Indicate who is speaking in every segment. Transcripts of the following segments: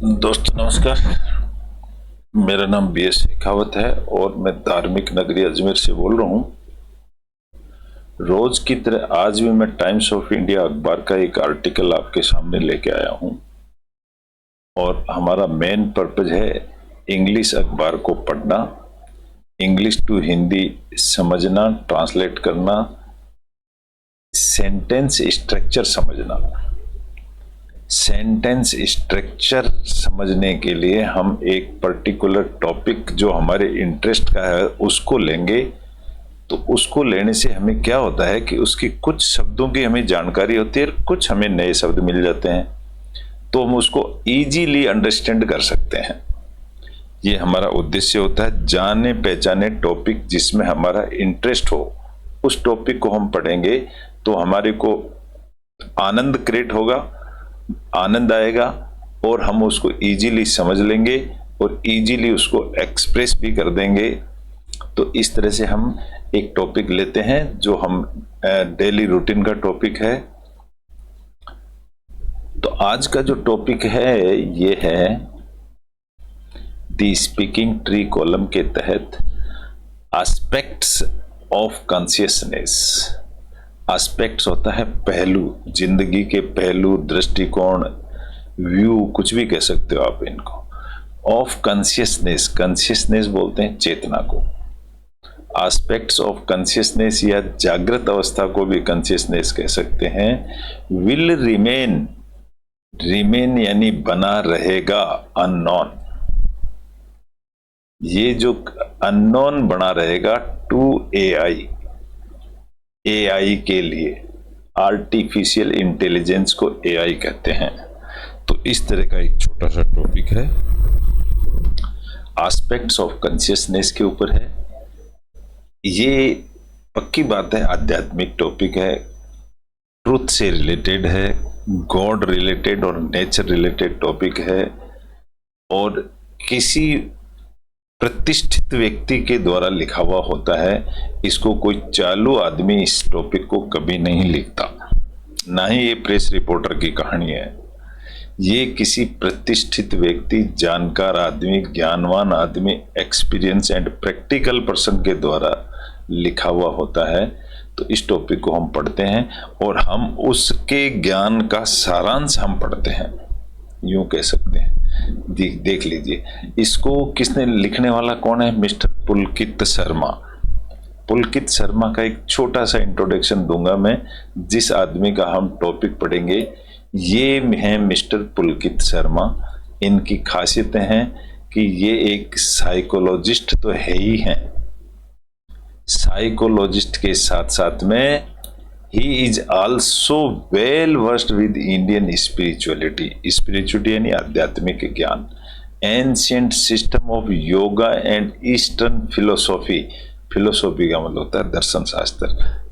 Speaker 1: दोस्तों नमस्कार। मेरा नाम बी.एस. शेखावत है और मैं धार्मिक नगरी अजमेर से बोल रहा हूँ। रोज की तरह आज भी मैं टाइम्स ऑफ इंडिया अखबार का एक आर्टिकल आपके सामने लेके आया हूँ और हमारा मेन पर्पज है इंग्लिश अखबार को पढ़ना, इंग्लिश टू हिंदी समझना, ट्रांसलेट करना, सेंटेंस स्ट्रक्चर समझना। सेंटेंस स्ट्रक्चर समझने के लिए हम एक पर्टिकुलर टॉपिक जो हमारे इंटरेस्ट का है उसको लेंगे। तो उसको लेने से हमें क्या होता है कि उसकी कुछ शब्दों की हमें जानकारी होती है, कुछ हमें नए शब्द मिल जाते हैं, तो हम उसको इजीली अंडरस्टैंड कर सकते हैं। ये हमारा उद्देश्य होता है, जाने पहचाने टॉपिक जिसमें हमारा इंटरेस्ट हो, उस टॉपिक को हम पढ़ेंगे तो हमारे को आनंद क्रिएट होगा, आनंद आएगा और हम उसको इजीली समझ लेंगे और इजीली उसको एक्सप्रेस भी कर देंगे। तो इस तरह से हम एक टॉपिक लेते हैं जो हम डेली रूटीन का टॉपिक है। तो आज का जो टॉपिक है ये है दी स्पीकिंग ट्री कॉलम के तहत एस्पेक्ट्स ऑफ कॉन्शियसनेस। एस्पेक्ट्स होता है पहलू, जिंदगी के पहलू, दृष्टिकोण, व्यू, कुछ भी कह सकते हो आप इनको। ऑफ कॉन्शियसनेस, कॉन्शियसनेस बोलते हैं चेतना को। एस्पेक्ट्स ऑफ कॉन्शियसनेस या जागृत अवस्था को भी कॉन्शियसनेस कह सकते हैं। विल रिमेन, रिमेन यानी बना रहेगा, अननोन। ये जो अननोन बना रहेगा टू एआई, एआई के लिए, आर्टिफिशियल इंटेलिजेंस को एआई कहते हैं। तो इस तरह का एक छोटा सा टॉपिक है, एस्पेक्ट्स ऑफ कॉन्शियसनेस के ऊपर है। ये पक्की बात है आध्यात्मिक टॉपिक है, ट्रुथ से रिलेटेड है, गॉड रिलेटेड और नेचर रिलेटेड टॉपिक है और किसी प्रतिष्ठित व्यक्ति के द्वारा लिखा हुआ होता है। इसको कोई चालू आदमी इस टॉपिक को कभी नहीं लिखता, ना ही ये प्रेस रिपोर्टर की कहानी है। ये किसी प्रतिष्ठित व्यक्ति, जानकार आदमी, ज्ञानवान आदमी, एक्सपीरियंस एंड प्रैक्टिकल पर्सन के द्वारा लिखा हुआ होता है। तो इस टॉपिक को हम पढ़ते हैं और हम उसके ज्ञान का सारांश हम पढ़ते हैं, यूं कह सकते हैं। देख लीजिए, इसको किसने, लिखने वाला कौन है? मिस्टर पुलकित शर्मा। पुलकित शर्मा का एक छोटा सा इंट्रोडक्शन दूंगा मैं। जिस आदमी का हम टॉपिक पढ़ेंगे ये है मिस्टर पुलकित शर्मा। इनकी खासियतें हैं कि ये एक साइकोलॉजिस्ट तो है ही हैं, साइकोलॉजिस्ट के साथ साथ में he is also well versed with Indian spirituality. Spirituality यानी आध्यात्मिक ज्ञान, ancient system of yoga and eastern philosophy. Philosophy का मतलब होता है दर्शन शास्त्र।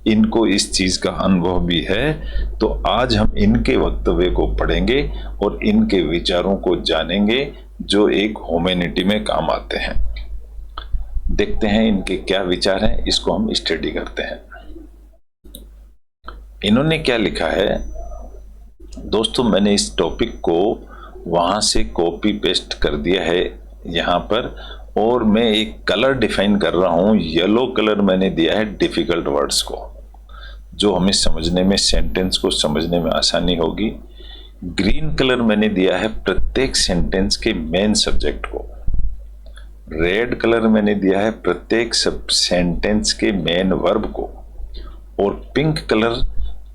Speaker 1: इनको इस चीज का अनुभव भी है। तो आज हम इनके वक्तव्य को पढ़ेंगे और इनके विचारों को जानेंगे जो एक ह्यूमैनिटी में काम आते हैं। देखते हैं इनके क्या विचार हैं, इसको हम स्टडी करते हैं। इन्होंने क्या लिखा है दोस्तों, मैंने इस टॉपिक को वहां से कॉपी पेस्ट कर दिया है यहाँ पर और मैं एक कलर डिफाइन कर रहा हूँ। येलो कलर मैंने दिया है डिफिकल्ट वर्ड्स को, जो हमें समझने में, सेंटेंस को समझने में आसानी होगी। ग्रीन कलर मैंने दिया है प्रत्येक सेंटेंस के मेन सब्जेक्ट को। रेड कलर मैंने दिया है प्रत्येक सब सेंटेंस के मेन वर्ब को। और pink colour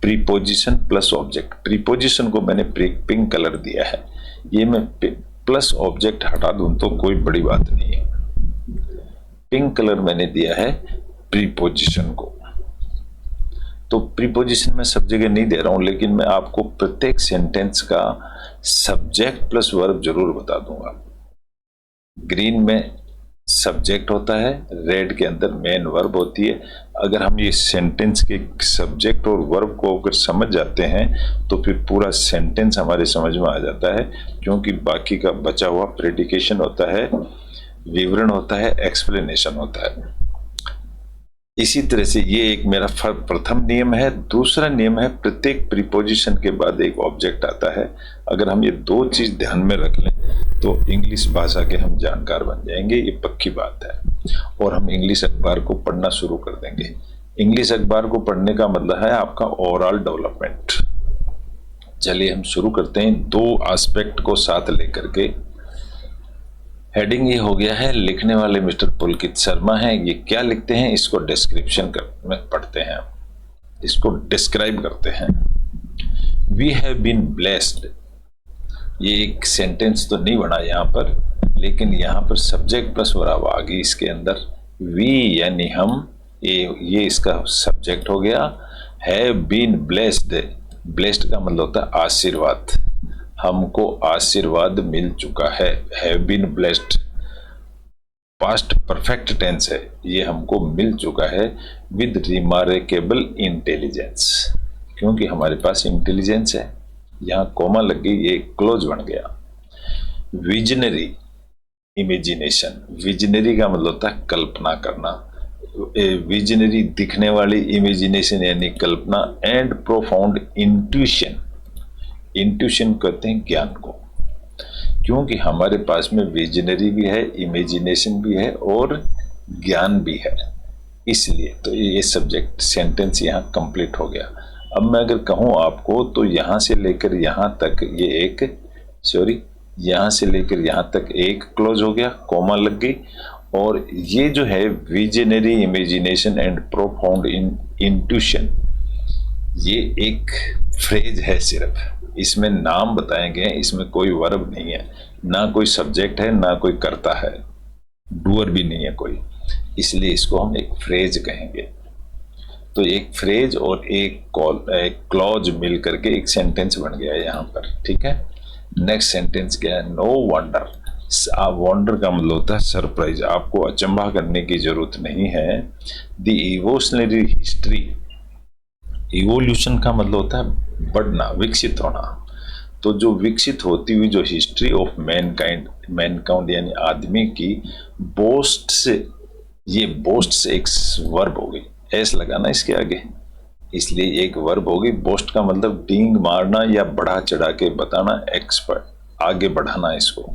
Speaker 1: preposition plus object. Preposition को मैंने पिंक कलर दिया है। ये मैं प्लस ऑब्जेक्ट हटा दूं तो कोई बड़ी बात नहीं है। पिंक कलर मैंने दिया है प्रीपोजिशन को। तो प्रीपोजिशन मैं सब जगह नहीं दे रहा हूं, लेकिन मैं आपको प्रत्येक सेंटेंस का सब्जेक्ट प्लस वर्ब जरूर बता दूंगा। ग्रीन में सब्जेक्ट होता है, रेड के अंदर मेन वर्ब होती है। अगर हम ये सेंटेंस के सब्जेक्ट और वर्ब को अगर समझ जाते हैं तो फिर पूरा सेंटेंस हमारे समझ में आ जाता है, क्योंकि बाकी का बचा हुआ प्रेडिकेशन होता है, विवरण होता है, एक्सप्लेनेशन होता है। इसी तरह से ये एक मेरा प्रथम नियम है। दूसरा नियम है प्रत्येक प्रीपोजिशन के बाद एक ऑब्जेक्ट आता है। अगर हम ये दो चीज ध्यान में रख लें तो इंग्लिश भाषा के हम जानकार बन जाएंगे, ये पक्की बात है। और हम इंग्लिश अखबार को पढ़ना शुरू कर देंगे। इंग्लिश अखबार को पढ़ने का मतलब है आपका ओवरऑल डेवलपमेंट। चलिए हम शुरू करते हैं दो एस्पेक्ट को साथ लेकर के। हेडिंग ये हो गया है, लिखने वाले मिस्टर पुलकित शर्मा हैं। ये क्या लिखते हैं इसको डिस्क्रिप्शन में पढ़ते हैं, इसको डिस्क्राइब करते हैं। वी हैव बीन ब्लेस्ड, ये एक सेंटेंस तो नहीं बना यहाँ पर, लेकिन यहाँ पर सब्जेक्ट प्लस वर्ब आ गई इसके अंदर। वी यानी हम, ये इसका सब्जेक्ट हो गया। हैव बीन ब्लेस्ड, ब्लेस्ड का मतलब होता है आशीर्वाद, हमको आशीर्वाद मिल चुका है। Have been blessed past perfect tense है, ये हमको मिल चुका है विद रिमार्केबल इंटेलिजेंस, क्योंकि हमारे पास इंटेलिजेंस है। यहाँ कोमा लग गई, ये क्लोज बन गया। विजनरी इमेजिनेशन, विजनरी का मतलब होता है कल्पना करना। विजनरी दिखने वाली, इमेजिनेशन यानी कल्पना। एंड प्रोफाउंड इंट्यूशन, इंट्यूशन कहते हैं ज्ञान को, क्योंकि हमारे पास में विजनरी भी है, इमेजिनेशन भी है और ज्ञान भी है, इसलिए तो ये सब्जेक्ट सेंटेंस यहाँ कंप्लीट हो गया। अब मैं अगर कहूँ आपको तो यहाँ से लेकर यहाँ तक ये एक, यहाँ से लेकर यहाँ तक एक क्लोज हो गया, कोमा लग गई। और ये जो है visionary imagination and profound intuition, ये एक फ्रेज है सिर्फ, इसमें नाम बताए गए, इसमें कोई वर्ब नहीं है, ना कोई सब्जेक्ट है, ना कोई कर्ता है, डूअर भी नहीं है कोई, इसलिए इसको हम एक फ्रेज कहेंगे। तो एक फ्रेज और एक क्लॉज मिल करके एक सेंटेंस बन गया है यहाँ पर, ठीक है। नेक्स्ट सेंटेंस क्या है, नो वंडर। वंडर का मतलब होता है सरप्राइज, आपको अचंभा करने की जरूरत नहीं है। द इवोल्यूशनरी हिस्ट्री, इवोल्यूशन का मतलब होता है बढ़ना, विकसित होना। तो जो विकसित होती हुई जो हिस्ट्री ऑफ मैनकाइंड यानी आदमी की, बोस्ट से, ये बोस्ट से एक वर्ब हो गई, एस लगाना इसके आगे, इसलिए एक वर्ब होगी। बोस्ट का मतलब डींग मारना या बढ़ा चढ़ा के बताना, एक्सपर्ट आगे बढ़ाना इसको।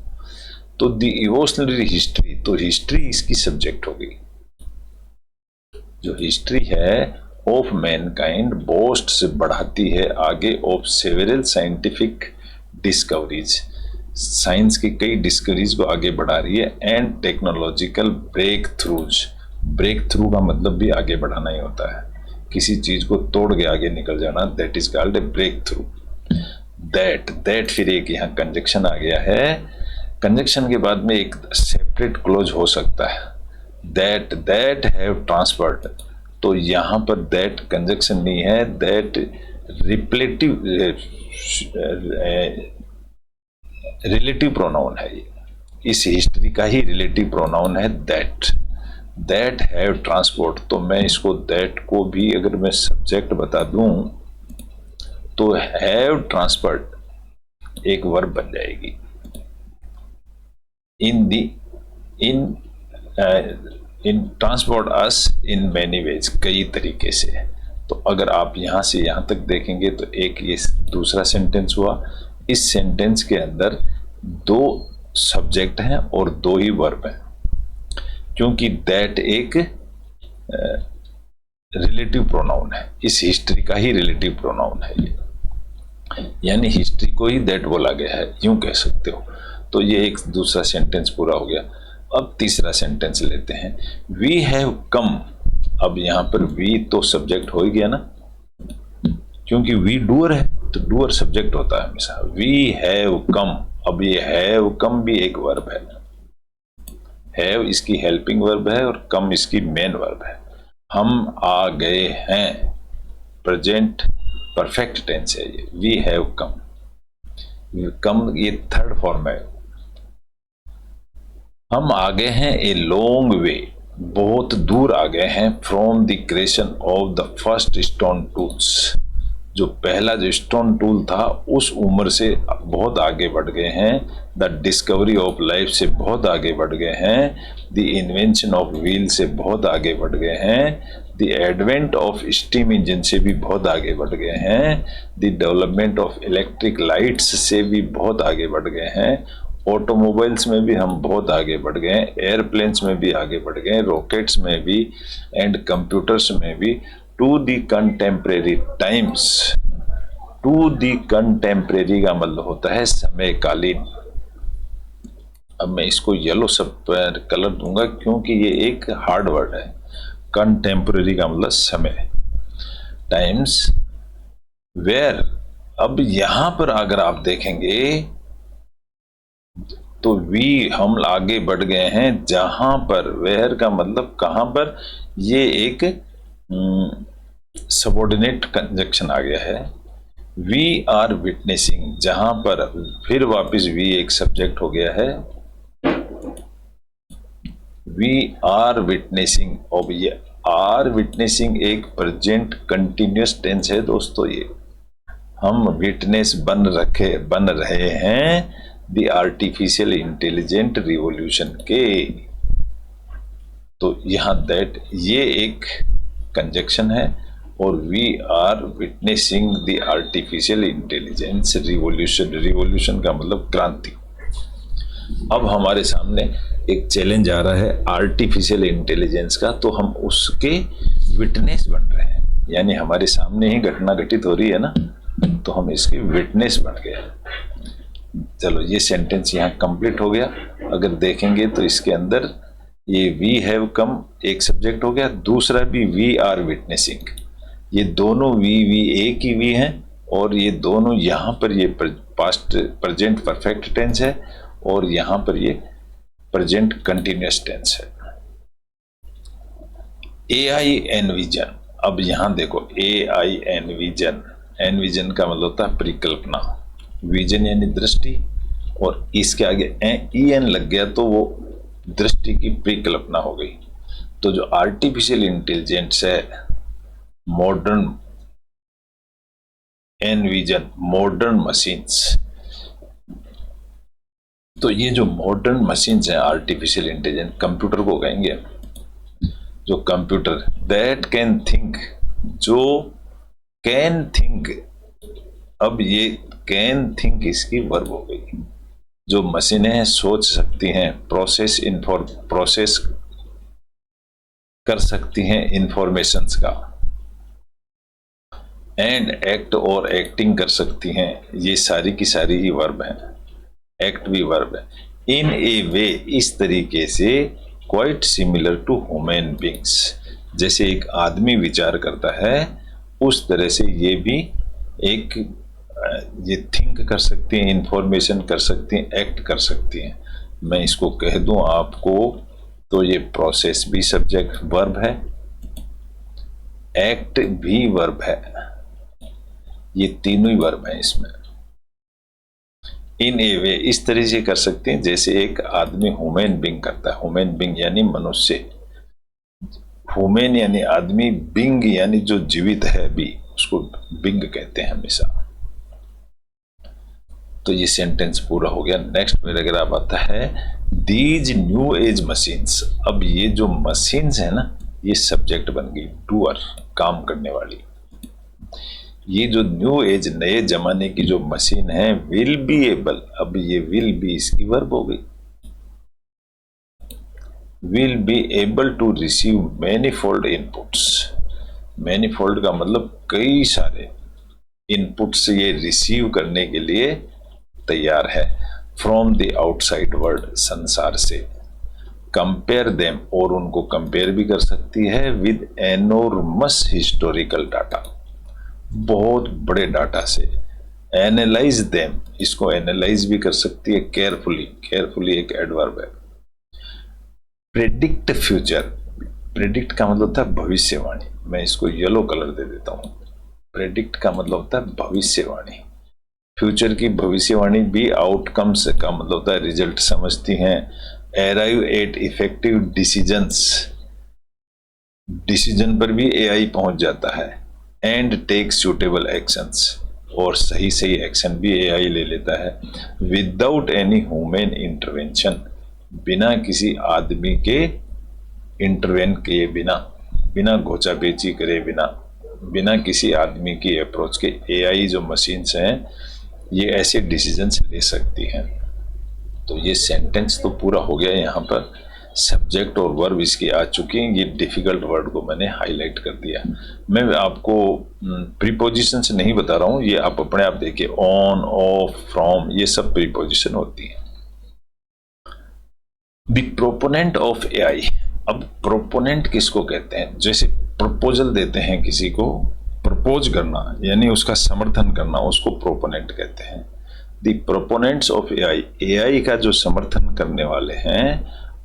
Speaker 1: तो द इवोल्यूशनरी हिस्ट्री, तो हिस्ट्री इसकी सब्जेक्ट हो गई। जो हिस्ट्री है ऑफ मैनकाइंड, बोस्ट से बढ़ाती है आगे, of several scientific discoveries, science की कई डिस्कवरीज को आगे बढ़ा रही है। And technological breakthroughs, breakthrough का मतलब भी आगे बढ़ाना ही होता है, किसी चीज को तोड़ के आगे निकल जाना, that is called a breakthrough. That फिर एक यहाँ कंजक्शन आ गया है। कंजक्शन के बाद में एक सेपरेट क्लोज हो सकता है, दैट हैव ट्रांसफर्ड। तो यहाँ पर दैट कंजक्शन नहीं है, दैट रिलेटिव प्रोनाउन है, ये इस हिस्ट्री का ही रिलेटिव प्रोनाउन है दैट हैव ट्रांसपोर्ट। तो मैं इसको दैट को भी अगर मैं सब्जेक्ट बता दूं तो हैव ट्रांसफर्ड एक वर्ब बन जाएगी। इन transport us in many ways, कई तरीके से। तो अगर आप यहाँ से यहाँ तक देखेंगे तो एक ये दूसरा सेंटेंस हुआ। इस सेंटेंस के अंदर दो सब्जेक्ट हैं और दो ही वर्ब हैं, क्योंकि दैट एक रिलेटिव प्रोनाउन है, इस हिस्ट्री का ही रिलेटिव प्रोनाउन है ये, यानी हिस्ट्री को ही दैट बोला गया है, यूं कह सकते हो। तो ये एक दूसरा सेंटेंस पूरा हो गया। अब तीसरा सेंटेंस लेते हैं, वी हैव कम। अब यहाँ पर वी तो सब्जेक्ट हो ही गया ना, क्योंकि वी डूअर है तो डूअर सब्जेक्ट होता है हमेशा। वी हैव कम, अब ये हैव कम भी एक वर्ब है, हैव इसकी हेल्पिंग वर्ब है और कम इसकी मेन वर्ब है। हम आ गए हैं, प्रेजेंट परफेक्ट टेंस है ये, वी हैव कम। कम ये थर्ड फॉर्म है। हम आ गए हैं ए लॉन्ग वे, बहुत दूर आ गए हैं, from the creation of the first stone tools, जो पहला जो स्टोन टूल था उस उम्र से बहुत आगे बढ़ गए हैं। द डिस्कवरी ऑफ लाइफ से बहुत आगे बढ़ गए हैं। द इन्वेंशन ऑफ व्हील से बहुत आगे बढ़ गए हैं। The advent of steam engine से भी बहुत आगे बढ़ गए हैं, the development of electric lights से भी बहुत आगे बढ़ गए हैं, ऑटोमोबाइल्स में भी हम बहुत आगे बढ़ गए हैं, एयरप्लेन्स में भी आगे बढ़ गए, रॉकेट्स में भी एंड कंप्यूटर्स में भी, to the contemporary times. To the contemporary का मतलब होता है समयकालीन। अब मैं इसको येलो सब कलर दूंगा क्योंकि ये एक हार्ड वर्ड है। कंटेम्प्रेरी का मतलब समय, टाइम्स वेयर। अब यहां पर अगर आप देखेंगे तो वी हम आगे बढ़ गए हैं जहां पर, वेयर का मतलब कहां पर, ये एक सबऑर्डिनेट कंजक्शन आ गया है। वी आर विटनेसिंग, जहां पर फिर वापस वी एक सब्जेक्ट हो गया है, वी आर विटनेसिंग। और ये आर विटनेसिंग एक प्रेजेंट कंटिन्यूस टेंस है दोस्तों। ये हम विटनेस बन रहे हैं द आर्टिफिशियल इंटेलिजेंट रिवॉल्यूशन के। तो यहां दैट ये एक कंजक्शन है और we are witnessing the artificial intelligence revolution. Revolution का मतलब क्रांति। अब हमारे सामने एक चैलेंज आ रहा है आर्टिफिशियल इंटेलिजेंस का, तो हम उसके विटनेस बन रहे हैं, यानी हमारे सामने ही घटना घटित हो रही है ना, तो हम इसके विटनेस बन गए। चलो ये सेंटेंस यहाँ कंप्लीट हो गया। अगर देखेंगे तो इसके अंदर ये वी हैव कम एक सब्जेक्ट हो गया, दूसरा भी वी आर विटनेसिंग। ये दोनों वी एक ही वी हैं और ये दोनों यहाँ पर ये पास्ट प्रेजेंट परफेक्ट टेंस है और यहाँ पर ये प्रेजेंट कंटिन्यूस टेंस है। AI envision. अब यहाँ देखो AI एनविजन, एनविजन का मतलब होता है परिकल्पना, विजन यानी दृष्टि, और इसके आगे EN लग गया तो वो दृष्टि की परिकल्पना हो गई। तो जो आर्टिफिशियल इंटेलिजेंस है, मॉडर्न एनविजन, मॉडर्न मशीन्स। तो ये जो मॉडर्न मशीन्स हैं आर्टिफिशियल इंटेलिजेंस, कंप्यूटर को कहेंगे, जो कंप्यूटर दैट कैन थिंक, जो कैन थिंक। अब ये कैन थिंक इसकी वर्ब हो गई। जो मशीनें सोच सकती हैं, प्रोसेस कर सकती हैं इंफॉर्मेशंस का, एंड एक्ट और एक्टिंग कर सकती हैं, ये सारी की सारी ही वर्ब हैं। एक्ट भी वर्ब है। इन ए वे, इस तरीके से, quite similar to human beings, जैसे एक आदमी विचार करता है उस तरह से ये भी एक, ये थिंक कर सकती हैं, इंफॉर्मेशन कर सकती हैं, एक्ट कर सकती हैं। मैं इसको कह दूं आपको तो ये प्रोसेस भी सब्जेक्ट वर्ब है, एक्ट भी वर्ब है, ये तीनों ही वर्ब हैं इसमें। इन ए वे, इस तरह से कर सकते हैं जैसे एक आदमी ह्यूमन बींग करता है। ह्यूमन बींग यानी मनुष्य, ह्यूमन यानी आदमी, बींग यानी जो जीवित है भी, उसको बिंग कहते हैं हमेशा। तो ये सेंटेंस पूरा हो गया। नेक्स्ट पैराग्राफ आता है दीज न्यू एज मशीन्स। अब ये जो मशीन्स है ना, ये सब्जेक्ट बन गई, डूअर, काम करने वाली। ये जो न्यू एज, नए जमाने की जो मशीन है, विल बी एबल, अब ये विल बी इसकी वर्ब हो गई, will be able to receive manifold inputs. Manifold का मतलब कई सारे इनपुट्स ये रिसीव करने के लिए तैयार है, फ्रॉम द आउटसाइड वर्ल्ड, संसार से। कंपेयर देम, और उनको कंपेयर भी कर सकती है विद एनोर्मस हिस्टोरिकल डाटा, बहुत बड़े डाटा से। एनालाइज देम, इसको एनालाइज भी कर सकती है केयरफुली, केयरफुली एक एडवर्ब है। प्रेडिक्ट फ्यूचर, प्रेडिक्ट का मतलब होता है भविष्यवाणी, मैं इसको येलो कलर दे देता हूं। प्रेडिक्ट का मतलब होता है भविष्यवाणी, फ्यूचर की भविष्यवाणी भी। आउटकम्स का मतलब होता है रिजल्ट समझती हैं। Arrive at effective decisions, decision पर भी AI पहुंच जाता है। एंड टेक सूटेबल एक्शंस, और सही सही एक्शन भी AI ले लेता है। विदाउट एनी ह्यूमन इंटरवेंशन, बिना किसी आदमी के इंटरवेन किए बिना। बिना घोचा बेची करे बिना किसी आदमी की अप्रोच के एआई जो मशीन्स हैं ये ऐसे डिसीजंस ले सकती हैं। तो ये सेंटेंस तो पूरा हो गया। यहाँ पर सब्जेक्ट और वर्ब इसकी आ चुकी हैं। ये डिफिकल्ट वर्ड को मैंने हाईलाइट कर दिया। मैं आपको प्रीपोजिशन से नहीं बता रहा हूँ, ये आप अपने आप देखिए। ऑन, ऑफ, फ्रॉम, ये सब प्रीपोजिशन होती है। The proponent of AI. अब प्रोपोनेंट किसको कहते हैं? जैसे प्रपोजल देते हैं किसी को, प्रपोज करना यानी उसका समर्थन करना, उसको प्रोपोनेंट कहते हैं। The proponents of AI, AI का जो समर्थन करने वाले हैं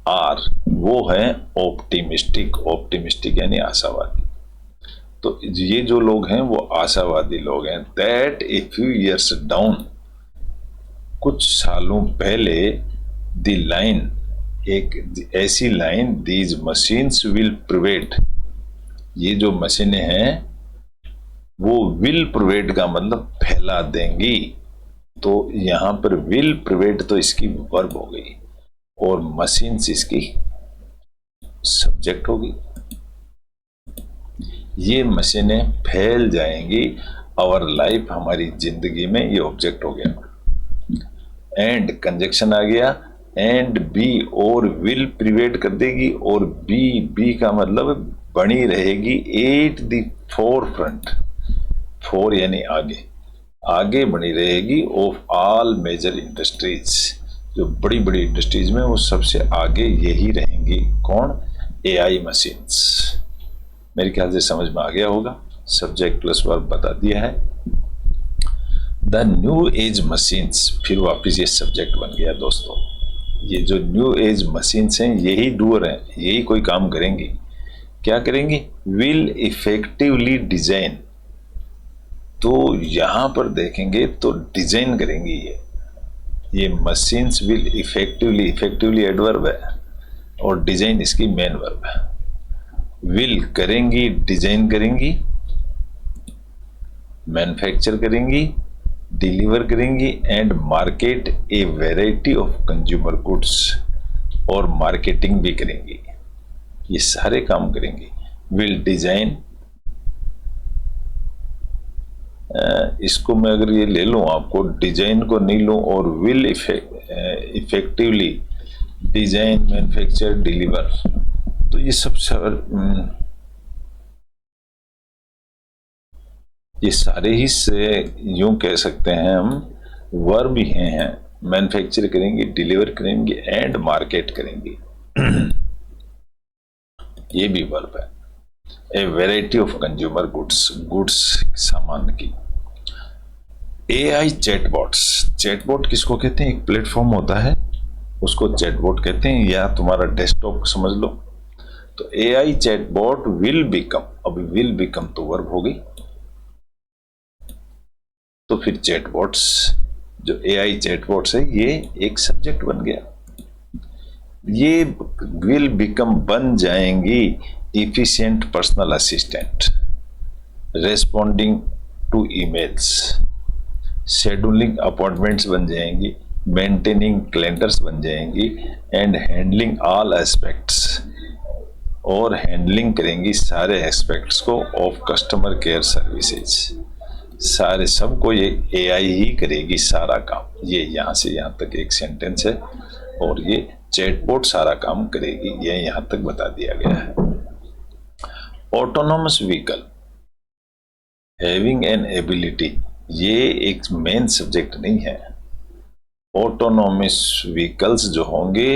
Speaker 1: आर, वो है ऑप्टिमिस्टिक। ऑप्टिमिस्टिक यानी आशावादी। तो ये जो लोग हैं वो आशावादी लोग हैं। That a few years down, कुछ सालों पहले, द लाइन, एक ऐसी line, these machines will provide, ये जो मशीनें हैं वो विल प्रोवाइड का मतलब फैला देंगी। तो यहां पर विल प्रोवाइड तो इसकी वर्ब हो गई और मशीन्स इसकी सब्जेक्ट होगी। ये मशीनें फैल जाएंगी, आवर लाइफ, हमारी जिंदगी में, ये ऑब्जेक्ट हो गया। एंड कंजक्शन आ गया, एंड बी, और विल प्रिवेट कर देगी, और बी का मतलब बनी रहेगी at the four front, four यानी आगे बनी रहेगी ऑफ ऑल मेजर इंडस्ट्रीज, जो बड़ी बड़ी इंडस्ट्रीज में वो सबसे आगे यही रहेंगी। कौन? AI machines. मेरे ख्याल से समझ में आ गया होगा। सब्जेक्ट प्लस वर्ब बता दिया है। द न्यू एज मशीन्स, फिर वापस ये सब्जेक्ट बन गया दोस्तों। ये जो न्यू एज मशीन्स हैं यही डूअर हैं, यही कोई काम करेंगी। क्या करेंगी? Will effectively design. तो यहां पर देखेंगे तो डिजाइन करेंगी ये मशीन्स विल इफेक्टिवली एडवर्ब है और डिजाइन इसकी मेन वर्ब है। विल करेंगी, डिजाइन करेंगी, मैन्युफैक्चर करेंगी, डिलीवर करेंगी, and market A variety of consumer goods, और मार्केटिंग भी करेंगी। ये सारे काम करेंगी। विल डिजाइन, इसको मैं अगर ये ले लूं, आपको डिजाइन को नहीं लूं और will effectively design, manufacture, deliver, तो ये सब ये सारे ही से यूं कह सकते हैं हम वर्ब ही हैं। मैन्युफैक्चर करेंगी, डिलीवर करेंगी, एंड मार्केट करेंगी, ये भी वर्ब है। ए वैरायटी ऑफ कंज्यूमर गुड्स सामान की। एआई चैटबॉट्स, चैटबॉट किसको कहते हैं? एक प्लेटफॉर्म होता है उसको चैटबॉट कहते हैं, या तुम्हारा डेस्कटॉप समझ लो। तो एआई चैटबॉट विल बिकम, अभी विल बिकम तो वर्ब हो गई, तो फिर चैटबॉट्स, जो एआई चैटबॉट्स है ये एक सब्जेक्ट बन गया। ये विल बिकम बन जाएंगी efficient personal assistant, responding to emails, scheduling appointments बन जाएंगी, मेंटेनिंग कैलेंडर्स बन जाएंगी, एंड हैंडलिंग ऑल एस्पेक्ट्स, और हैंडलिंग करेंगी सारे एस्पेक्ट्स को ऑफ कस्टमर केयर सर्विसेज। सारे सबको ये एआई ही करेगी सारा काम। ये यहाँ से यहाँ तक एक सेंटेंस है और ये चैटबॉट सारा काम करेगी, ये यहाँ तक बता दिया गया है। Autonomous vehicle, having an ability, ये एक मेन सब्जेक्ट नहीं है। ऑटोनोमस व्हीकल्स जो होंगे,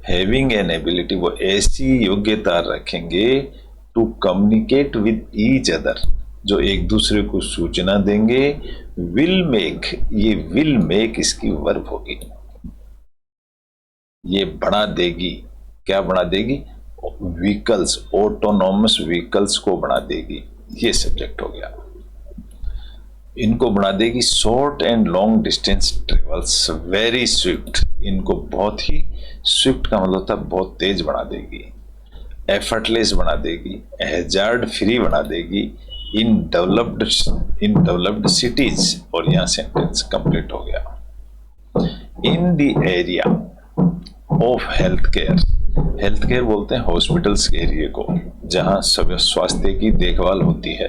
Speaker 1: हैविंग एन एबिलिटी, वो ऐसी योग्यता रखेंगे to communicate with each other, जो एक दूसरे को सूचना देंगे। विल मेक, ये विल मेक इसकी वर्ब होगी। ये बना देगी, क्या बना देगी? व्हीकल्स, ऑटोनोमस व्हीकल्स को बना देगी, ये सब्जेक्ट हो गया। इनको बना देगी short and long distance travels very Swift, इनको बहुत ही स्विफ्ट का मतलब होता है बहुत तेज बना देगी। एफर्टलेस बना देगी, हैजार्ड फ्री बना देगी, इन डेवलप्ड सिटीज, और यहां सेंटेंस कंप्लीट हो गया। In the area of health care, health care बोलते हैं हॉस्पिटल्स के एरिया को जहां स्वास्थ्य की देखभाल होती है।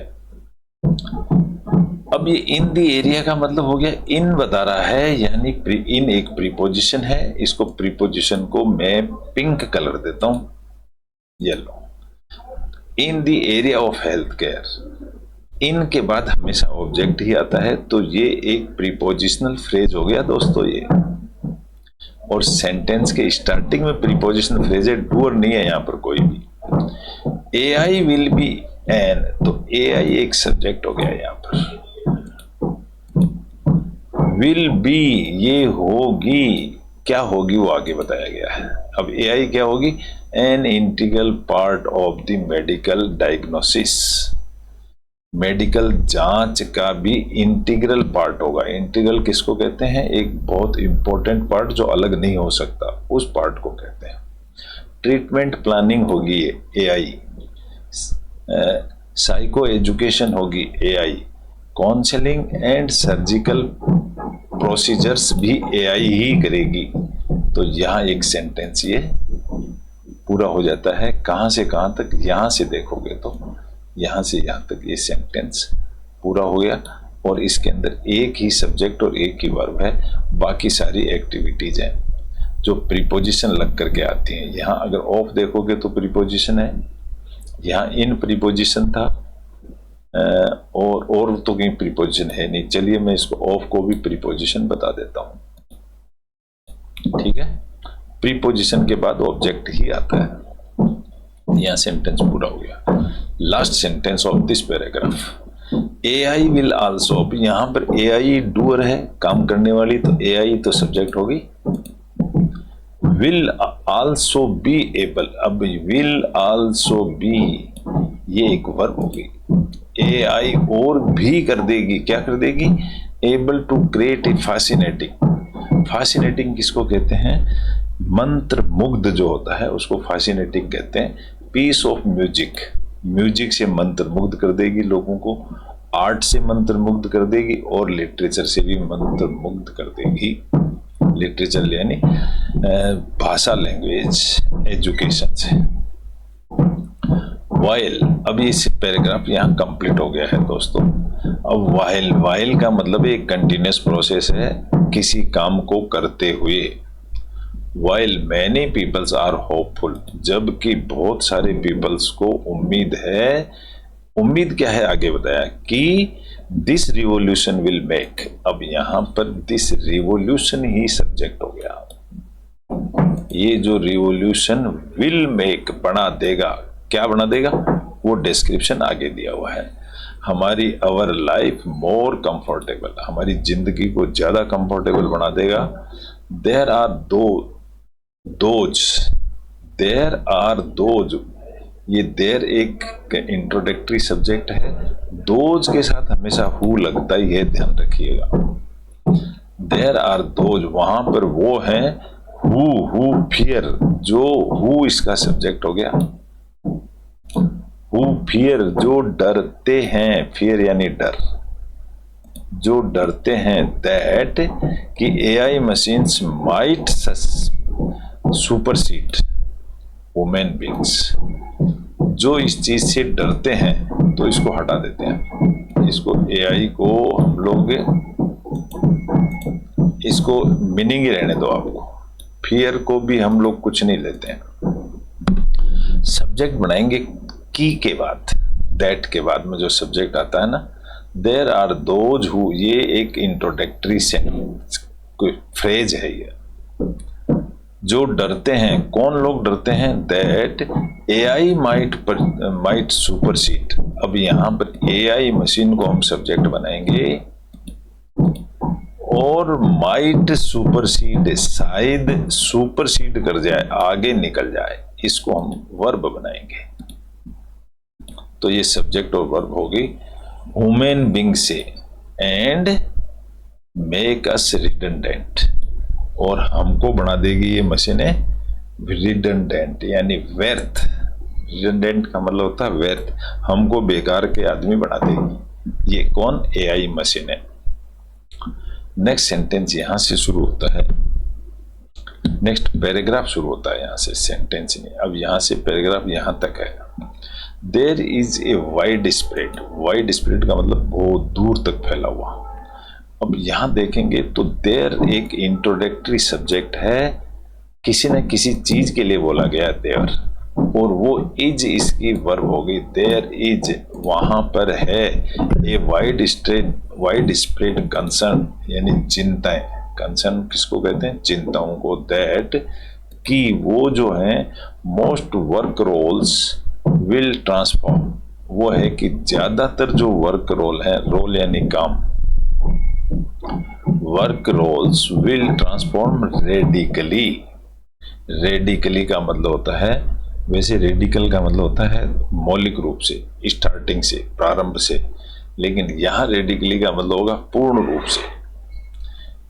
Speaker 1: अब ये इन दी एरिया का मतलब हो गया, इन बता रहा है, यानी इन एक प्रीपोजिशन है। इसको प्रीपोजिशन को मैं पिंक कलर देता हूं, yellow. In the area of health care, इन के बाद हमेशा ऑब्जेक्ट ही आता है, तो ये एक प्रीपोजिशनल फ्रेज हो गया दोस्तों ये। और सेंटेंस के स्टार्टिंग में प्रीपोजिशनल फ्रेज है, डूअर नहीं है यहां पर कोई भी। एआई विल बी एन, तो एआई एक सब्जेक्ट हो गया यहां पर। विल बी, ये होगी, क्या होगी वो आगे बताया गया है। अब एआई क्या होगी, an integral part of the medical diagnosis, medical जांच का भी इंटीग्रल पार्ट होगा। इंटीग्रल किसको कहते हैं, एक बहुत इंपॉर्टेंट पार्ट जो अलग नहीं हो सकता, उस पार्ट को कहते हैं। ट्रीटमेंट प्लानिंग होगी एआई, साइको एजुकेशन होगी AI, counselling and surgical procedures भी एआई ही करेगी। तो यहाँ एक सेंटेंस ये पूरा हो जाता है। कहाँ से कहाँ तक, यहाँ से देखोगे तो यहाँ से यहाँ तक ये सेंटेंस पूरा हो गया। और इसके अंदर एक ही सब्जेक्ट और एक ही वर्ब है, बाकी सारी एक्टिविटीज हैं जो प्रीपोजिशन लग करके आती हैं। यहाँ अगर ऑफ देखोगे तो प्रीपोजिशन है, यहाँ इन प्रीपोजिशन था, और तो कहीं प्रीपोजिशन है नहीं। चलिए मैं इसको ऑफ को भी प्रीपोजिशन बता देता हूं, ठीक है। प्रीपोजिशन के बाद ऑब्जेक्ट ही आता है। यहां सेंटेंस पूरा हो गया। Last sentence of this paragraph, AI will also, अब यहां पर एआई डूअर है, काम करने वाली, तो एआई तो सब्जेक्ट होगी। विल आल्सो बी एबल, अब विल आल्सो बी ये एक वर्ब होगी। एआई और भी कर देगी, क्या कर देगी, एबल टू क्रिएट ए फासिनेटिंग। फासिनेटिंग किसको कहते हैं, मंत्र मुग्ध जो होता है उसको फासिनेटिंग कहते हैं। पीस ऑफ म्यूजिक, म्यूजिक से मंत्र मुग्ध कर देगी लोगों को, आर्ट से मंत्र मुग्ध कर देगी, और लिटरेचर से भी मंत्र मुग्ध कर देगी। लिटरेचर यानी भाषा, लैंग्वेज, एजुकेशन से। वाइल, अब ये पैराग्राफ यहाँ कंप्लीट हो गया है दोस्तों। अब वाइल, वाइल का मतलब एक कंटिन्यूस प्रोसेस है किसी काम को करते हुए। While many peoples are hopeful, जबकि बहुत सारे पीपल्स को उम्मीद है। उम्मीद क्या है आगे बताया कि दिस रिवोल्यूशन विल मेक, अब यहाँ पर दिस रिवोल्यूशन ही सब्जेक्ट हो गया। ये जो रिवोल्यूशन विल मेक, बना देगा, क्या बना देगा वो डिस्क्रिप्शन आगे दिया हुआ है। हमारी अवर लाइफ मोर कंफर्टेबल, हमारी जिंदगी को ज्यादा कंफर्टेबल बना देगा। There are those, there are those, ये देयर एक इंट्रोडक्टरी सब्जेक्ट है। दोज के साथ हमेशा हु लगता ही है, ध्यान रखिएगा। देयर आर दोज, वहां पर वो है हु फियर, जो हु इसका सब्जेक्ट हो गया। हु फियर, जो डरते हैं, फियर यानी डर, जो डरते हैं। दैट कि AI machines might supersede women beings, जो इस चीज से डरते हैं तो इसको हटा देते हैं। इसको एआई को हम लोग, इसको मीनिंग ही रहने दो आपको, फियर को भी हम लोग कुछ नहीं लेते हैं। सब्जेक्ट बनाएंगे की के बाद, दैट के बाद में जो सब्जेक्ट आता है ना, देयर आर दोज हु, ये एक इंट्रोडक्टरी फ्रेज है ये। जो डरते हैं, कौन लोग डरते हैं, दैट एआई माइट सुपरसीड। अब यहां पर एआई मशीन को हम सब्जेक्ट बनाएंगे, और माइट सुपरसीड, शायद सुपरसीड कर जाए, आगे निकल जाए, इसको हम वर्ब बनाएंगे। तो ये सब्जेक्ट और वर्ब होगी ह्यूमन बीइंग से, एंड मेक अस रिडंडेंट, और हमको बना देगी ये मशीनें रिडंडेंट यानी व्यर्थ। रिडंडेंट का मतलब होता है व्यर्थ, हमको बेकार के आदमी बना देगी। ये कौन, एआई मशीन है। नेक्स्ट सेंटेंस यहां से शुरू होता है, नेक्स्ट पैराग्राफ शुरू होता है यहाँ से, सेंटेंस नहीं। अब यहाँ से पैराग्राफ यहाँ तक है। There is a widespread, widespread का मतलब बहुत दूर तक फैला हुआ। अब यहाँ देखेंगे तो देयर एक इंट्रोडक्टरी सब्जेक्ट है, किसी न किसी चीज के लिए बोला गया देयर, और वो इज इसकी वर्ब हो गई। देयर इज वहां पर है ए वाइड स्प्रेड कंसर्न, यानी चिंताएं। कंसर्न किसको कहते हैं? चिंताओं को। दैट कि वो जो है most work roles will transform, वो है कि ज्यादातर जो वर्क रोल है, रोल यानी काम, work roles will transform radically. Radically का मतलब होता है, वैसे रेडिकल का मतलब होता है मौलिक रूप से, स्टार्टिंग से, प्रारंभ से, लेकिन यहाँ रेडिकली का मतलब होगा पूर्ण रूप से।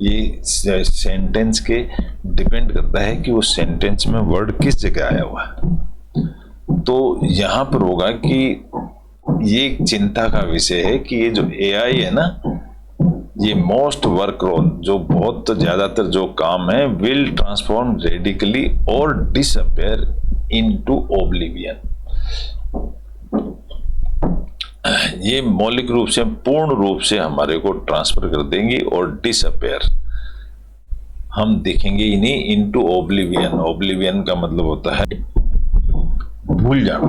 Speaker 1: ये सेंटेंस के डिपेंड करता है कि वो सेंटेंस में वर्ड किस जगह आया हुआ है। तो यहाँ पर होगा कि ये एक चिंता का विषय है कि ये जो एआई है ना, ये मोस्ट वर्क रोल, जो बहुत ज्यादातर जो काम है, विल ट्रांसफॉर्म रेडिकली और डिसअपियर इनटू ओब्लिवियन। ये मौलिक रूप से, पूर्ण रूप से हमारे को ट्रांसफर कर देंगी, और डिसअपियर हम देखेंगे ही नहीं, इनटू ओब्लिवियन। ओब्लिवियन का मतलब होता है भूल जाना।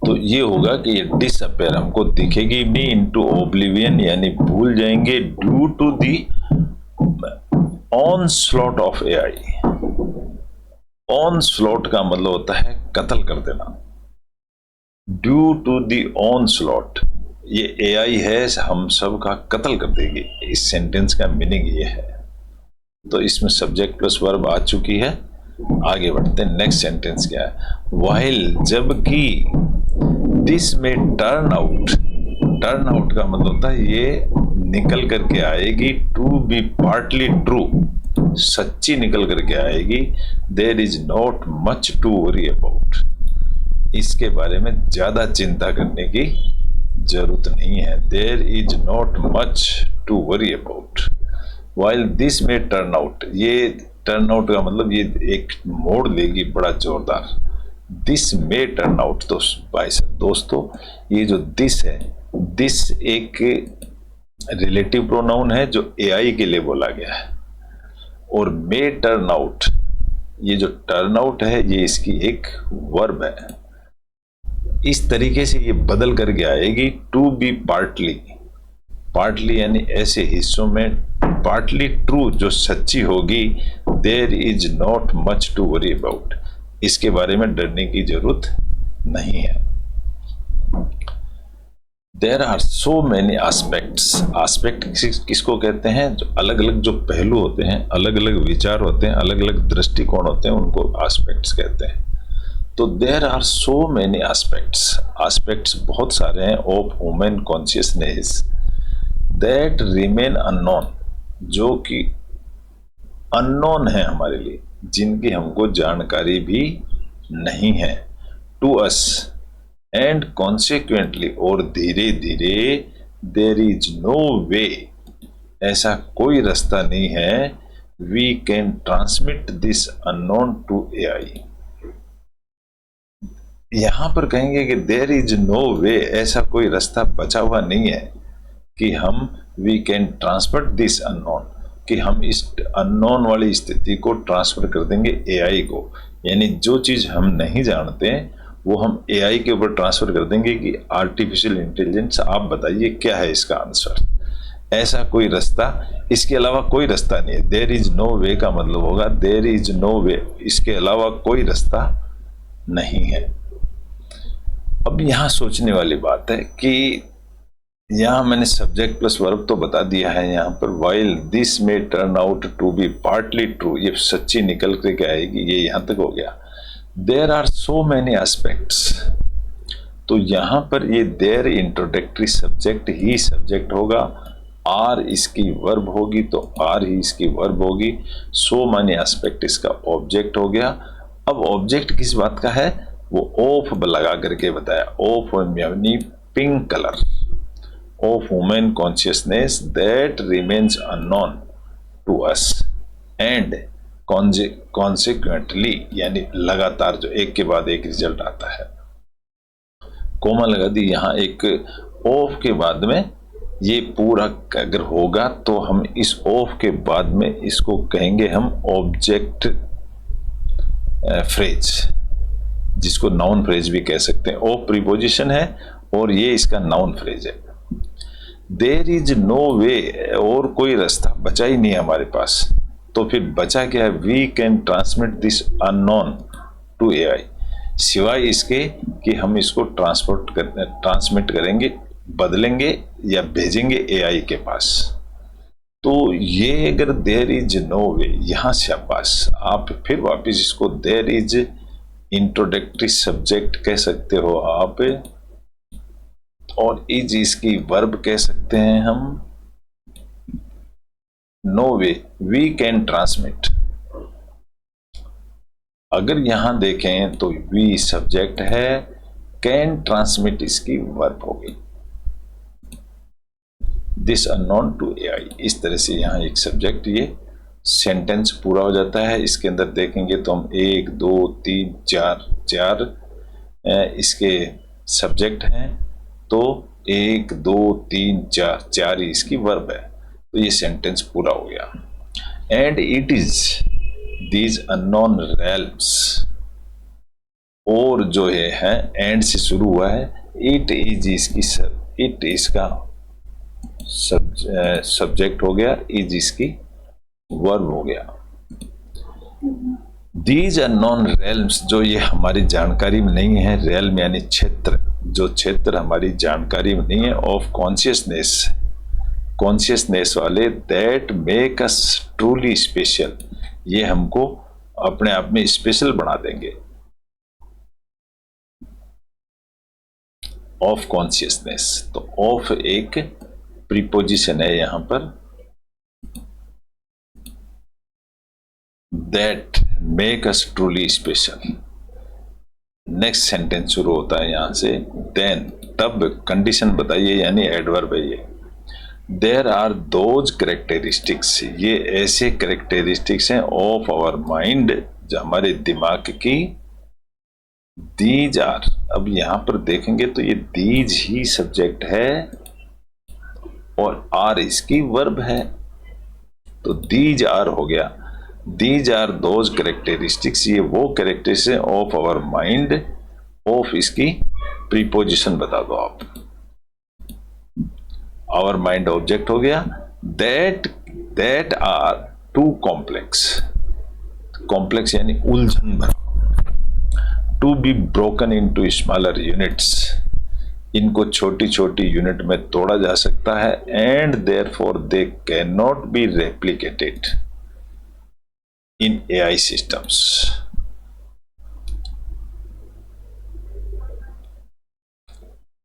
Speaker 1: तो ये होगा कि ये डिसअपियर हमको दिखेगी नहीं, इनटू ओब्लिवियन यानी भूल जाएंगे, due to the onslaught of AI. Onslaught का मतलब होता है कत्ल कर देना। ड्यू टू दी ऑनस्लॉट, ये एआई है, हम सब का कत्ल कर देगी। इस सेंटेंस का मीनिंग ये है। तो इसमें सब्जेक्ट प्लस वर्ब आ चुकी है। आगे बढ़ते हैं। नेक्स्ट सेंटेंस क्या है? व्हाइल, जबकि, this may turn out. Turn out का मतलब होता है ये निकल करके आएगी, टू बी पार्टली ट्रू, सच्ची निकल करके आएगी। There is not much to worry about, इसके बारे में ज्यादा चिंता करने की जरूरत नहीं है। There is not much to worry about. While this may turn out, ये टर्न आउट का मतलब ये एक मोड़ लेगी बड़ा जोरदार। This may turn out. तो भाई साहब दोस्तों, ये जो दिस है, दिस एक रिलेटिव प्रोनाउन है जो एआई के लिए बोला गया है, और मे टर्न आउट, ये जो टर्न आउट है ये इसकी एक वर्ब है। इस तरीके से ये बदल करके आएगी, टू बी पार्टली। पार्टली यानी ऐसे हिस्सों में, पार्टली ट्रू जो सच्ची होगी। There is not much to worry about, इसके बारे में डरने की जरूरत नहीं है। There are so many aspects. Aspect किसको कहते हैं? जो अलग अलग जो पहलू होते हैं, अलग अलग विचार होते हैं, अलग अलग दृष्टिकोण होते हैं, उनको एस्पेक्ट्स कहते हैं। तो there are so many aspects, aspects बहुत सारे हैं, of human consciousness that remain unknown, जो कि अननोन है हमारे लिए, जिनकी हमको जानकारी भी नहीं है, टू अस, एंड कॉन्सिक्वेंटली, और धीरे धीरे, देयर इज नो वे, ऐसा कोई रास्ता नहीं है, we can transmit this unknown to AI. यहां पर कहेंगे कि देयर इज नो वे, ऐसा कोई रास्ता बचा हुआ नहीं है कि हम we can transfer this unknown, कि हम इस अननोन वाली स्थिति को ट्रांसफर कर देंगे एआई को। यानी जो चीज हम नहीं जानते वो हम एआई के ऊपर ट्रांसफर कर देंगे कि आर्टिफिशियल इंटेलिजेंस आप बताइए क्या है इसका आंसर। ऐसा कोई रास्ता, इसके अलावा कोई रास्ता नहीं है। देयर इज नो वे का मतलब होगा देयर इज नो वे, इसके अलावा कोई रास्ता नहीं है। अब यहाँ सोचने वाली बात है कि यहाँ मैंने सब्जेक्ट प्लस वर्ब तो बता दिया है। यहाँ पर while this may turn out to be partly true, ये सच्ची निकल के आएगी, ये यहाँ तक हो गया। There are so many aspects, तो यहाँ पर ये देयर इंट्रोडक्टरी सब्जेक्ट ही सब्जेक्ट होगा, आर इसकी वर्ब होगी तो आर ही इसकी वर्ब होगी, सो मैनी एस्पेक्ट इसका ऑब्जेक्ट हो गया। अब ऑब्जेक्ट किस बात का है वो ऑफ लगा करके बताया, ऑफ यानी pink colour, of human consciousness that remains unknown to us, and consequently यानी लगातार, जो एक के बाद एक रिजल्ट आता है। कोमा लगा दी यहाँ एक ऑफ के बाद में, ये पूरा अगर होगा तो हम इस ऑफ के बाद में इसको कहेंगे हम ऑब्जेक्ट फ्रेज, जिसको नाउन फ्रेज भी कह सकते हैं। ऑफ प्रीपोजिशन है और ये इसका नाउन फ्रेज है। देयर इज नो वे, और कोई रास्ता बचा ही नहीं है हमारे पास, तो फिर बचा क्या है? We can transmit this unknown to AI, सिवाय इसके कि हम इसको ट्रांसमिट करेंगे, बदलेंगे या भेजेंगे एआई के पास। तो ये अगर देयर इज नो वे, यहां से आप फिर वापस इसको देयर इज इंट्रोडक्टरी सब्जेक्ट कह सकते हो आप, और इज इसकी वर्ब कह सकते हैं हम। No way we can transmit, अगर यहां देखें तो वी सब्जेक्ट है, कैन ट्रांसमिट इसकी वर्ब होगी, दिस अननोन टू एआई। इस तरह से यहां एक सब्जेक्ट, ये सेंटेंस पूरा हो जाता है। इसके अंदर देखेंगे तो हम 1 2 3 4 इसके सब्जेक्ट हैं, तो 1 2 3 4 ही इसकी वर्ब है, तो ये सेंटेंस पूरा हो गया। And it is these unknown realms, और जो है एंड से शुरू हुआ है, इट इज इसकी इट इसका सब्जेक्ट हो गया, इज इसकी वर्ब हो गया। दीज अननोन रेल्म्स, जो ये हमारी जानकारी में नहीं है, रेल्म यानी क्षेत्र, जो क्षेत्र हमारी जानकारी में नहीं है, ऑफ कॉन्शियसनेस वाले, that make us truly special, ये हमको अपने आप में स्पेशल बना देंगे। ऑफ कॉन्शियसनेस, तो ऑफ एक प्रीपोजिशन है यहां पर, that make us truly special. Next sentence शुरू होता है यहां से, देन, तब कंडीशन बताइए, यानी एडवर्ब है ये। देयर आर दोज कैरेक्टरिस्टिक्स, ये ऐसे कैरेक्टरिस्टिक्स हैं ऑफ आवर माइंड, जो हमारे दिमाग की। दीज आर, अब यहां पर देखेंगे तो ये दीज ही सब्जेक्ट है और आर इसकी वर्ब है, तो दीज आर हो गया। दीज आर दोज कैरेक्टरिस्टिक्स, ये वो characteristics of our mind, of इसकी प्रीपोजिशन बता दो आप। आवर माइंड ऑब्जेक्ट हो गया। That are too complex, complex यानी उलझन भरा, to be broken into smaller units, इनको छोटी छोटी यूनिट में तोड़ा जा सकता है। And therefore they can not be replicated in AI systems.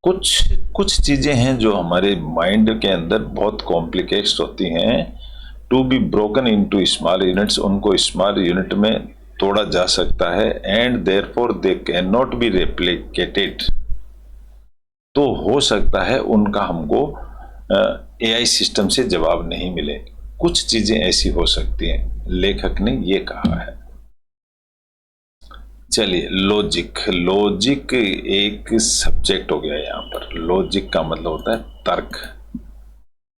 Speaker 1: कुछ चीजें हैं जो हमारे माइंड के अंदर बहुत कॉम्प्लिकेट्स होती हैं, to be broken into small units, उनको स्मॉल यूनिट में तोड़ा जा सकता है। And therefore they can not be replicated, तो हो सकता है उनका हमको एआई सिस्टम से जवाब नहीं मिले। कुछ चीजें ऐसी हो सकती हैं, लेखक ने ये कहा है। चलिए, लॉजिक एक सब्जेक्ट हो गया यहां पर। लॉजिक का मतलब होता है तर्क।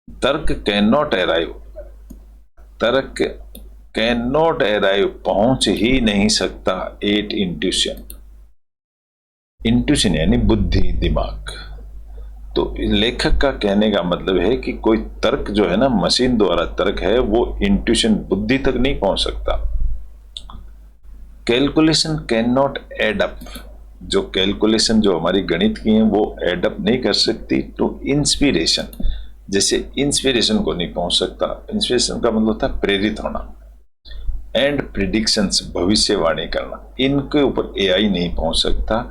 Speaker 1: तर्क कैन नॉट अराइव, तर्क कैन नॉट अराइव, पहुंच ही नहीं सकता एट इंट्यूशन। इंट्यूशन यानी बुद्धि, दिमाग। तो लेखक का कहने का मतलब है कि कोई तर्क जो है ना, मशीन द्वारा तर्क है, वो इंट्यूशन, बुद्धि तक नहीं पहुंच सकता। Calculation can not add up, जो कैलकुलेशन जो हमारी गणित की है वो एड अप नहीं कर सकती। टू इंस्पिरेशन, जैसे इंस्पिरेशन को नहीं पहुंच सकता। इंस्पिरेशन का मतलब होता है प्रेरित होना। एंड प्रिडिक्शंस, भविष्यवाणी करना, इनके ऊपर एआई नहीं पहुंच सकता।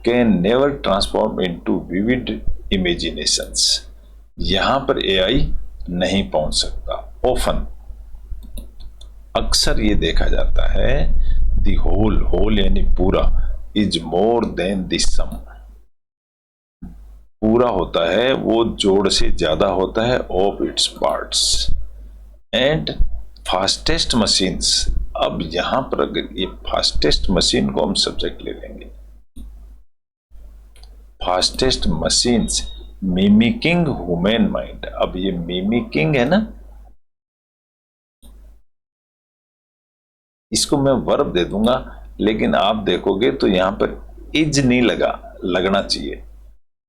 Speaker 1: Can never transform into vivid imaginations, यहां पर एआई नहीं पहुंच सकता। ऑफन, अक्सर ये देखा जाता है, द होल यानी पूरा, इज मोर देन द सम, पूरा होता है वो जोड़ से ज्यादा होता है of its parts. And fastest machines, अब यहां पर अगर ये फास्टेस्ट मशीन को हम सब्जेक्ट ले लेंगे, fastest machines mimicking human mind. अब ये मिमिकिंग है ना, इसको मैं वर्ब दे दूंगा, लेकिन आप देखोगे तो यहां पर इज नहीं लगना चाहिए,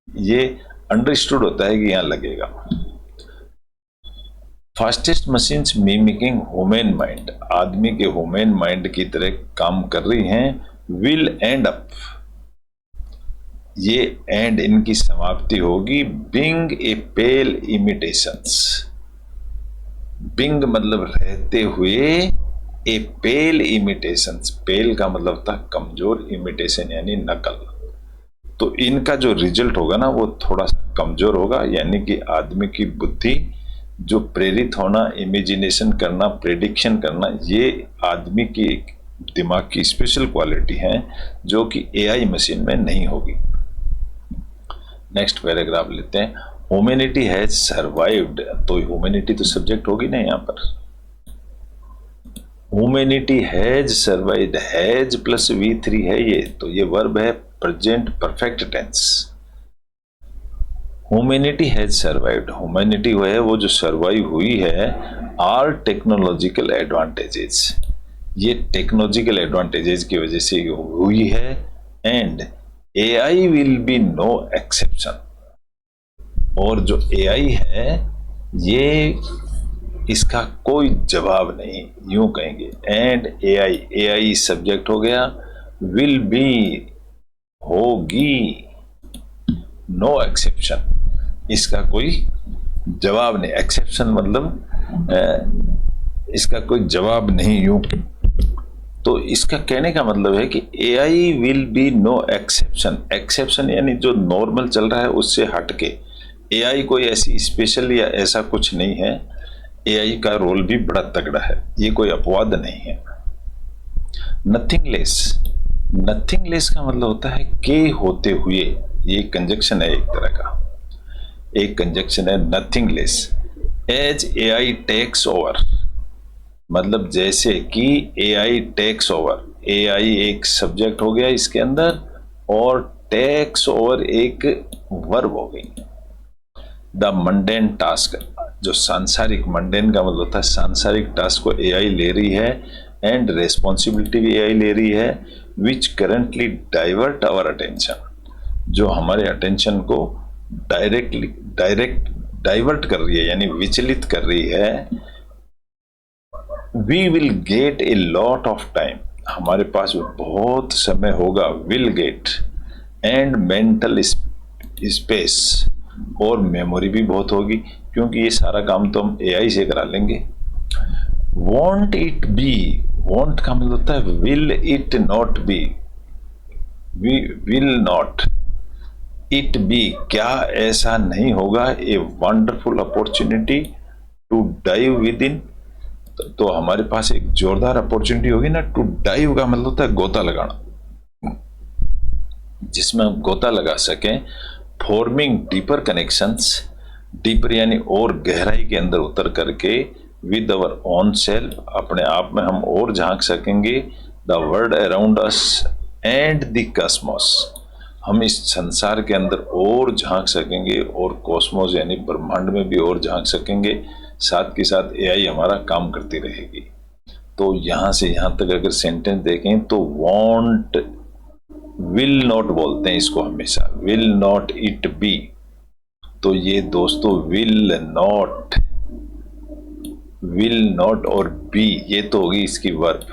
Speaker 1: ये अंडरस्टूड होता है कि यहां लगेगा। Fastest machines mimicking human mind, आदमी के ह्यूमन माइंड की तरह काम कर रही हैं। विल एंड अप, ये एंड इनकी समाप्ति होगी बिंग ए पेल इमिटेशंस। बिंग मतलब रहते हुए, ए पेल इमिटेशंस, पेल का मतलब था कमजोर, इमिटेशन यानी नकल। तो इनका जो रिजल्ट होगा ना वो थोड़ा सा कमजोर होगा, यानी कि आदमी की बुद्धि जो प्रेरित होना, इमेजिनेशन करना, प्रेडिक्शन करना, ये आदमी की दिमाग की स्पेशल क्वालिटी है जो कि एआई मशीन में नहीं होगी। नेक्स्ट पैराग्राफ लेते हैं। ह्यूमैनिटी हैज सर्वाइव्ड, तो ह्यूमैनिटी तो सब्जेक्ट होगी ना यहाँ पर। Humanity has survived, has plus V3 है ये, तो ये वर्ब है present perfect tense. Humanity has survived, humanity वो है वो जो सर्वाइव हुई है आल टेक्नोलॉजिकल एडवांटेजेस, ये टेक्नोलॉजिकल एडवांटेजेस की वजह से हुई है। And AI will be no exception, और जो एआई है ये इसका कोई जवाब नहीं, यूं कहेंगे। एंड एआई, एआई सब्जेक्ट हो गया, विल बी होगी, नो एक्सेप्शन, इसका कोई जवाब नहीं। एक्सेप्शन मतलब इसका कोई जवाब नहीं, यूं। तो इसका कहने का मतलब है कि AI will be no exception. Exception यानी जो नॉर्मल चल रहा है उससे हटके, एआई कोई ऐसी स्पेशल या ऐसा कुछ नहीं है। एआई का रोल भी बड़ा तगड़ा है, ये कोई अपवाद नहीं है। नथिंग लेस, नथिंग लेस का मतलब होता है के होते हुए, ये कंजक्शन है, एक तरह का एक कंजक्शन है, nothing less. As AI takes over, मतलब जैसे कि एआई टेक्स ओवर, एआई एक सब्जेक्ट हो गया इसके अंदर और टेक्स ओवर एक वर्ब हो गई। द मंडेन टास्क, जो सांसारिक, मंडेन का मतलब होता है सांसारिक टास्क को एआई ले रही है, एंड रेस्पॉन्सिबिलिटी भी एआई ले रही है, विच करेंटली डाइवर्ट आवर अटेंशन, जो हमारे अटेंशन को डाइवर्ट कर रही है, यानी विचलित कर रही है। We will get a lot of time, हमारे पास बहुत समय होगा, will get, and mental space, और मेमोरी भी बहुत होगी, क्योंकि ये सारा काम तो हम एआई से करा लेंगे। वॉन्ट इट बी, वॉन्ट का मतलब होता है will it not be, will not it be, क्या ऐसा नहीं होगा, a wonderful opportunity to dive with in, तो हमारे पास एक जोरदार अपॉर्चुनिटी होगी ना। टू डाइव का मतलब होता है गोता लगाना, जिसमें हम गोता लगा सकें। फॉर्मिंग डीपर कनेक्शंस, डीपर यानी और गहराई के अंदर उतर करके, विद अवर ओन सेल्फ, अपने आप में हम और झांक सकेंगे। The world around us and the Cosmos, हम इस संसार के अंदर और झांक सकेंगे, और कॉस्मोस यानी ब्रह्मांड में भी और झांक सकेंगे। साथ के साथ एआई हमारा काम करती रहेगी। तो यहां से यहां तक अगर सेंटेंस देखें तो वांट, विल नॉट बोलते हैं इसको हमेशा, विल नॉट इट बी, तो ये दोस्तों विल नॉट और बी, ये तो होगी इसकी वर्ब,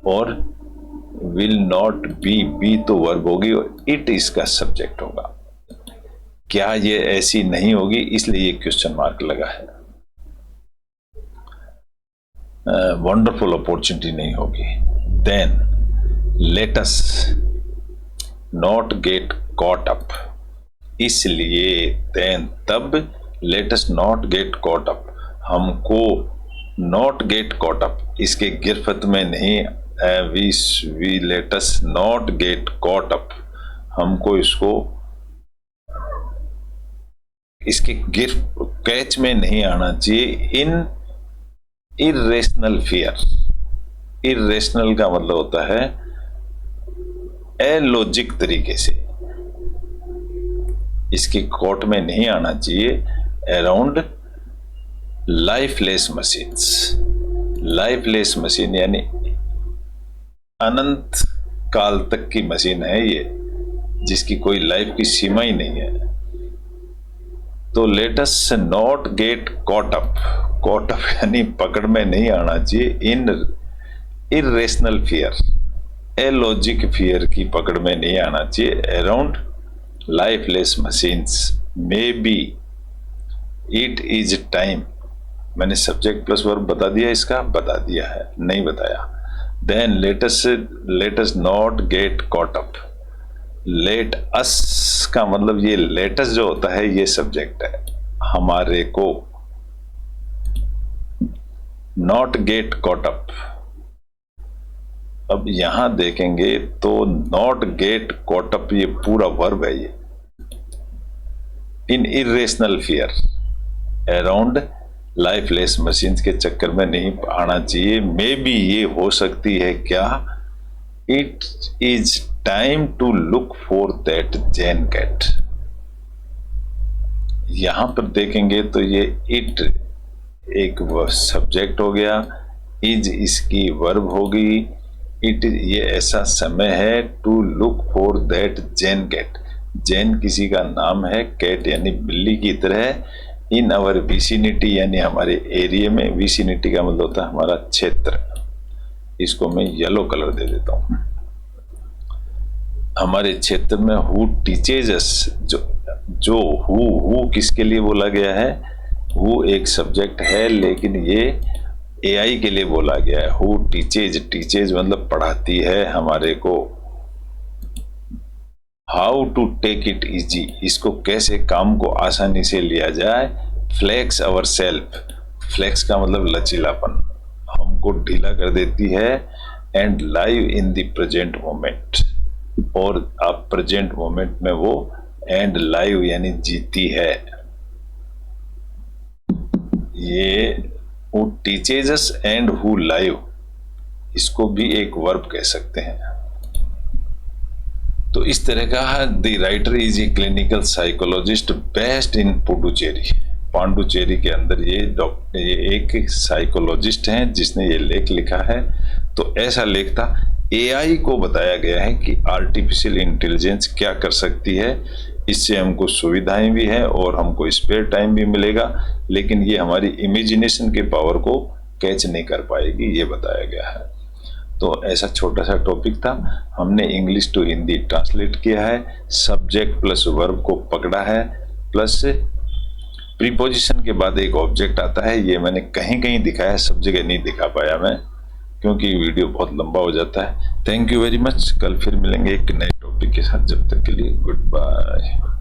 Speaker 1: और विल नॉट बी, बी तो वर्ब होगी और इट इसका सब्जेक्ट होगा। क्या ये ऐसी नहीं होगी, इसलिए ये क्वेश्चन मार्क लगा है। वंडरफुल अपॉर्चुनिटी नहीं होगी। Then let us not get caught up, इसलिए देन तब, let us not get caught up, हमको नॉट गेट कॉट अप इसके गिरफ्त में नहीं, we let us not get caught up, हमको इसको इसके कैच में नहीं आना चाहिए। In irrational fear. इर्रेशनल का मतलब होता है अलॉजिक तरीके से, इसकी कोर्ट में नहीं आना चाहिए। Around lifeless machines. Lifeless machine यानी अनंत काल तक की मशीन है ये, जिसकी कोई लाइफ की सीमा ही नहीं है। तो let us not get caught up. Caught up यानी पकड़ में नहीं आना चाहिए in irrational fear, illogic fear की पकड़ में नहीं आना चाहिए around lifeless machines. May be it is time. मैंने सब्जेक्ट प्लस वर्ब बता दिया, इसका बता दिया है, नहीं बताया। Then let us not get caught up. Let us का मतलब ये लेट अस जो होता है ये सब्जेक्ट है, हमारे को। Not get caught up. अब यहां देखेंगे तो नॉट गेट कॉट अप ये पूरा वर्ब है ये। In irrational fear around lifeless machines के चक्कर में नहीं आना चाहिए। मे बी ये हो सकती है क्या, it is time to look for that zen cat. यहां पर देखेंगे तो ये इट एक सब्जेक्ट हो गया, इज इसकी वर्ब होगी, इट ये ऐसा समय है to look for that zen cat. Zen किसी का नाम है, कैट यानी बिल्ली की तरह। इन अवर विसिनिटी यानी हमारे एरिया में, विसिनिटी का मतलब होता है हमारा क्षेत्र। इसको मैं येलो कलर दे देता हूं। हमारे क्षेत्र में हु टीचेज अस, जो हु किसके लिए बोला गया है, हु एक सब्जेक्ट है लेकिन ये एआई के लिए बोला गया है। हु टीचेज मतलब पढ़ाती है हमारे को। How to take it easy, इसको कैसे काम को आसानी से लिया जाए। फ्लेक्स अवर सेल्फ, फ्लेक्स का मतलब लचीलापन, हमको ढीला कर देती है। And live in the present moment, और आप प्रेजेंट मोमेंट में वो एंड लाइव यानी जीती है। ये who teaches us and who live, इसको भी एक वर्ब कह सकते हैं। तो इस तरह का the writer is a clinical psychologist based in Puducherry. Pondicherry के अंदर ये एक साइकोलॉजिस्ट हैं जिसने ये लेख लिखा है। तो ऐसा लेख था। एआई को बताया गया है कि आर्टिफिशियल इंटेलिजेंस क्या कर सकती है, इससे हमको सुविधाएं भी हैं और हमको स्पेयर टाइम भी मिलेगा, लेकिन ये हमारी इमेजिनेशन के पावर को कैच नहीं कर पाएगी, ये बताया गया है। तो ऐसा छोटा सा टॉपिक था, हमने इंग्लिश टू हिंदी ट्रांसलेट किया है, सब्जेक्ट प्लस वर्ब को पकड़ा है, प्लस प्रीपोजिशन के बाद एक ऑब्जेक्ट आता है। ये मैंने कहीं कहीं दिखाया, सब जगह नहीं दिखा पाया मैं, क्योंकि वीडियो बहुत लंबा हो जाता है। Thank you very much. कल फिर मिलेंगे एक नए टॉपिक के साथ, जब तक के लिए गुड बाय।